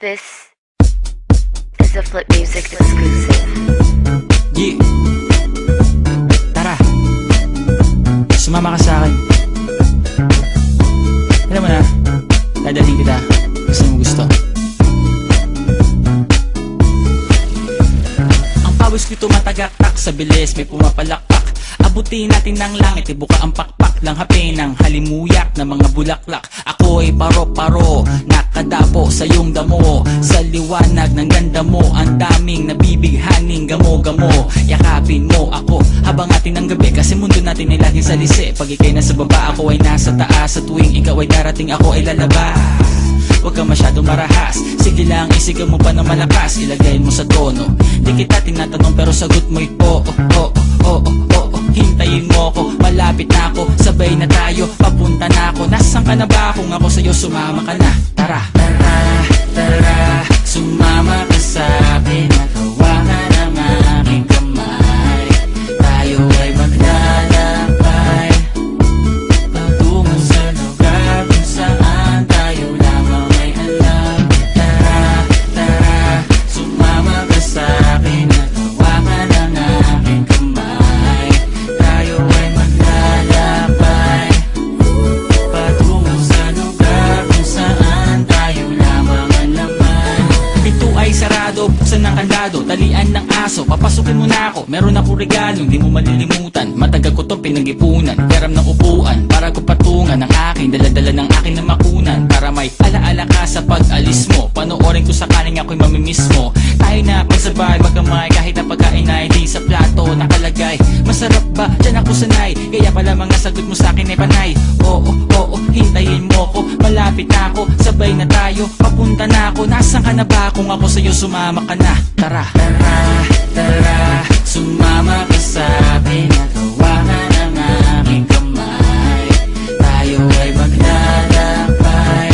This is a Flip Music exclusive. Yeah. Tara, sumama ka sa akin. Alam mo na, dadalhin kita kasi mo gusto. Ang pawis ko'y tumatagaktak sa bilis, may pumapalakpak. Abutin natin ng langit, ibuka ang pakpak lang hape ng halimuyak na mga bulaklak. Ako'y paro-paro, nakadapo sa iyong damo. Sa liwanag ng ganda mo, ang daming nabibighaning gamo-gamo. Yakapin mo ako habang atin ng gabi, kasi mundo natin ay laging salisi. Pag ikay nasa baba, ako ay nasa taas. Sa tuwing ikaw ay darating, ako ay lalabas. Huwag ka masyadong marahas, sige lang isigaw mo pa na malakas. Ilagay mo sa tono, di kita tinatanong pero sagot mo'y oo, oo, oo, oo. Hintayin mo ako, malapit na ako, sabay na tayo, papunta na ako. Nasaan ka na ba? Kung ako sa'yo, sumama ka na. Tara, tara, tara, sumama ka sa'kin at hawakan ang aking kamay. Tayo ay maglalakbay patungo sa lugar kung saan tayo lamang ay alam. Tara, tara, sumama ka sa'kin at hawakan ang aking kamay. Tayo ay maglalakbay patungo sa lugar kung saan tayo lamang ang laman. Pinto ay sarado, buksan ng kandado, talian ng aso, papasukin mo na ako. Meron ako regalong di mo malilimutan, matagal ko tong pinag-ipunan. Garam ng upuan para ko patungan ang aking daladala ng aking na makunan. Para may alaala ka sa pag-alis mo, panoorin ko sakaling ako'y mamimiss mo. Tayo na pagsabay, magkamay, kahit na pagkain ay di sa plato nakalagay. Masarap ba? Diyan ako sanay, kaya pala mga sagot mo sa akin ay panay. Oo, oo, hintayin mo ko, malapit na ako, sabay na tayo, papunta na ako. Nasaan ka na ba? Kung ako sa'yo, sumama ka na. Tara, tara, tara, sumama ka sa'kin at hawakan ang aking kamay. Tayo ay maglalakbay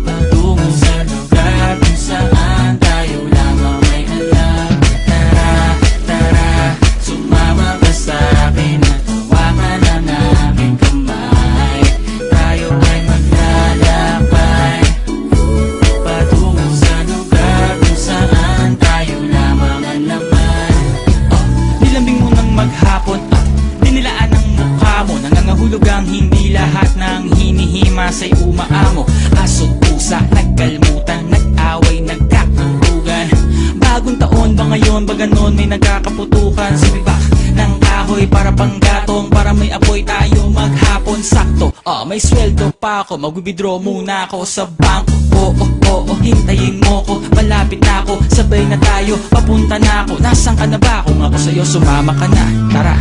patungo sa lugar kung saan tayo lamang may alam. Tara, tara, sumama ka sa'kin at hawakan ang aking kamay. Tayo ay maglalakbay patungo sa lugar kung saan tayo lamang ang laman. Nilambing mo ng maghapon, dinilaan ang mukha mo. Nangangahulog ang hindi lahat ng hinihima sa'y umaamo. Aso't pusa, nagkalmutan, nag-away, nagkaturugan. Bagong taon ba ngayon, ba ganon may nagkakaputukan? Sumibak ng kahoy para panggatong, para may apoy tayo maghapon. Sakto, may sweldo pa ako, mag-withdraw muna ako sa bangko. Oo, oo, hintayin mo ko, malapit na ako, sabay na tayo, papunta na ako. Nasaan ka na ba? Kung ako sa'yo, sumama ka na. Tara,